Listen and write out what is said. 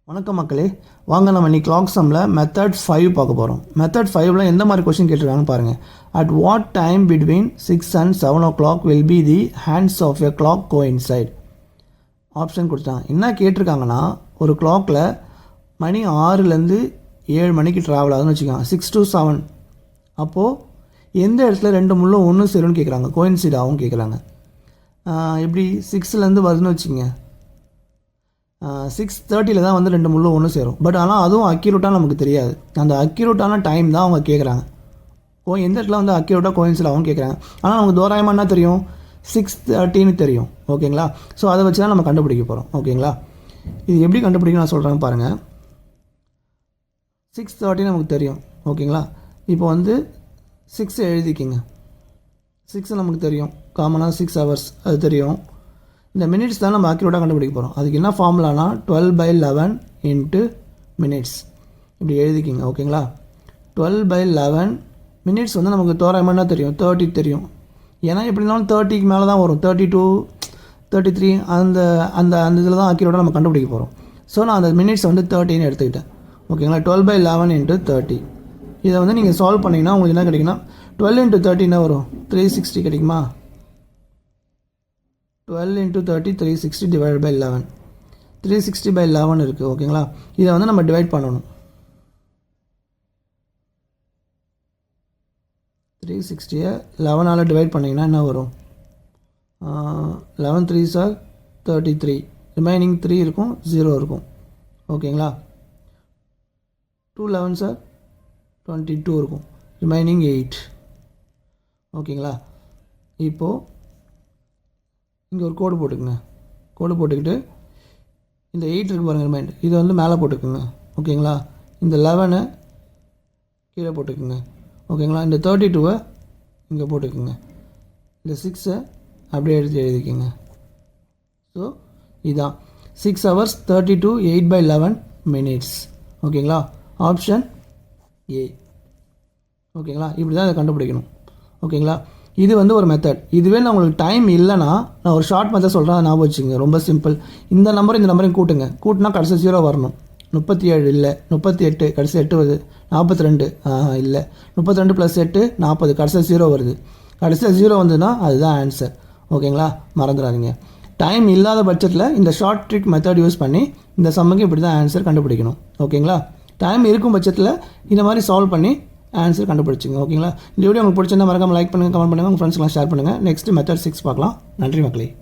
வணக்கம் மக்களே, வாங்க நம்ம இன்னைக்கு கிளாக் சம்மில் மெத்தட் 5 பார்க்க போகிறோம். மெத்தட் 5ல் எந்த மாதிரி கொஸ்டின் கேட்டிருக்காங்கன்னு பாருங்கள். At what time between 6 and 7 o'clock will be the hands of a clock coincide? Option கொடுத்தாங்க. என்ன கேட்டிருக்காங்கன்னா, ஒரு கிளாக்கில் மணி 6லேருந்து 7 மணிக்கு ட்ராவல் ஆகுதுன்னு வச்சுக்கோங்க, 6 to 7. அப்போது எந்த இடத்துல ரெண்டு முள்ளும் ஒன்று சேரும்னு கேட்குறாங்க, கோயின்சைட் ஆகும் கேட்குறாங்க. எப்படி 6லேருந்து வருதுன்னு வச்சுக்கோங்க, 6:30 தான் வந்து ரெண்டு முள்ளும் ஒன்று சேரும். பட் ஆனால் அதுவும் அக்யூரேட்டாக நமக்கு தெரியாது. அந்த அக்யூரேட்டான டைம் தான் அவங்க கேட்குறாங்க. எந்த இடத்துல வந்து அக்யூரேட்டாக கோயின்சைட் ஆகும் கேட்குறாங்க. ஆனால் நமக்கு தோராயமாக என்ன தெரியும், 6:30 தெரியும். ஓகேங்களா? ஸோ அதை வச்சு தான் நம்ம கண்டுபிடிக்க போகிறோம். ஓகேங்களா? இது எப்படி கண்டுபிடிக்க நான் சொல்கிறேன் பாருங்கள். 6:30 நமக்கு தெரியும். ஓகேங்களா? இப்போ வந்து 6 எழுதிக்கிங்க. 6 நமக்கு தெரியும், காமனாக 6 hours அது தெரியும். இந்த மினிட்ஸ் தான் நம்ம அக்யூரேட்டாக கண்டுபிடிக்க போகிறோம். அதுக்கு என்ன ஃபார்முலானா 12/11 இன்ட்டு மினிட்ஸ் இப்படி எழுதிக்கிங்க. ஓகேங்களா? 12/11 மினிட்ஸ் வந்து நமக்கு தோராயமாக என்ன தெரியும், 30 தெரியும். ஏன்னா எப்படினாலும் 30க்கு மேலே தான் வரும், 32 33 அந்த அந்த அந்த இதில் தான் அக்யூரேட்டாக நம்ம கண்டுபிடிக்க போகிறோம். ஸோ நான் அந்த மினிட்ஸ் வந்து 30ன்னு எடுத்துக்கிட்டேன். ஓகேங்களா? 12/11 இன்ட்டு 30. இதை வந்து நீங்கள் சால்வ் பண்ணிங்கன்னா உங்களுக்கு என்ன கிடைக்குன்னா, 12 into 30 என்ன வரும், 360 கிடைக்குமா? 12 into 30 360 divided by 11. 360/11 இருக்குது. ஓகேங்களா? இதை வந்து நம்ம டிவைட் பண்ணணும். 360 11ஆல் டிவைட் பண்ணிங்கன்னா என்ன வரும், 11 3s are 33. ரிமைனிங் 3 இருக்கும், 0 இருக்கும். ஓகேங்களா? 2 11s are 22 இருக்கும், ரிமைனிங் 8. ஓகேங்களா? இப்போது இங்கே ஒரு கோடு போட்டுக்குங்க. கோடு போட்டுக்கிட்டு இந்த 8 இருக்குது பாருங்கள், ரிமைண்டர் இதை வந்து மேலே போட்டுக்குங்க. ஓகேங்களா? இந்த 11 கீழே போட்டுக்குங்க. ஓகேங்களா? இந்த 32 இங்கே போட்டுக்குங்க. இந்த 6 அப்படியே எழுதிக்கிங்க. ஸோ இதுதான் 6 hours 32 8/11 மினிட்ஸ். ஓகேங்களா? Option A. ஓகேங்களா? இப்படி தான் இதை கண்டுபிடிக்கணும். ஓகேங்களா? இது வந்து ஒரு மெத்தட். இதுவே நான் உங்களுக்கு டைம் இல்லைனா நான் ஒரு ஷார்ட் மெத்தட் சொல்கிறேன், ஞாபகம் வச்சுங்க. ரொம்ப சிம்பிள். இந்த நம்பரையும் கூட்டுங்க. கூட்டினா கடைசி 0 வரணும். 37 இல்லை, 38 கடைசி 8 வருது, 42 இல்லை, 32 + 8 40 கடைசி 0 வருது. கடைசியில் 0 வந்ததுன்னா அதுதான் ஆன்சர். ஓகேங்களா? மறந்துடாதீங்க. டைம் இல்லாத பட்சத்தில் இந்த ஷார்ட் ட்ரிக் மெத்தட் யூஸ் பண்ணி இந்த சம்முக்கு இப்படி தான் ஆன்சர் கண்டுபிடிக்கணும். ஓகேங்களா? டைம் இருக்கும் பட்சத்தில் இந்த மாதிரி சால்வ் பண்ணி ஆன்சர் கண்டுபிடிச்சிங்க. ஓகேங்களா? இந்த வீடியோ உங்களுக்கு பிடிச்சிருந்தா மறக்காம லைக் பண்ணுங்கள், கமெண்ட் பண்ணுங்கள், உங்கள் ஃப்ரெண்ட்ஸ்லாம் ஷேர் பண்ணுங்கள். நெக்ஸ்ட் மெத்தட் 6 பார்க்கலாம். நன்றி மக்களே.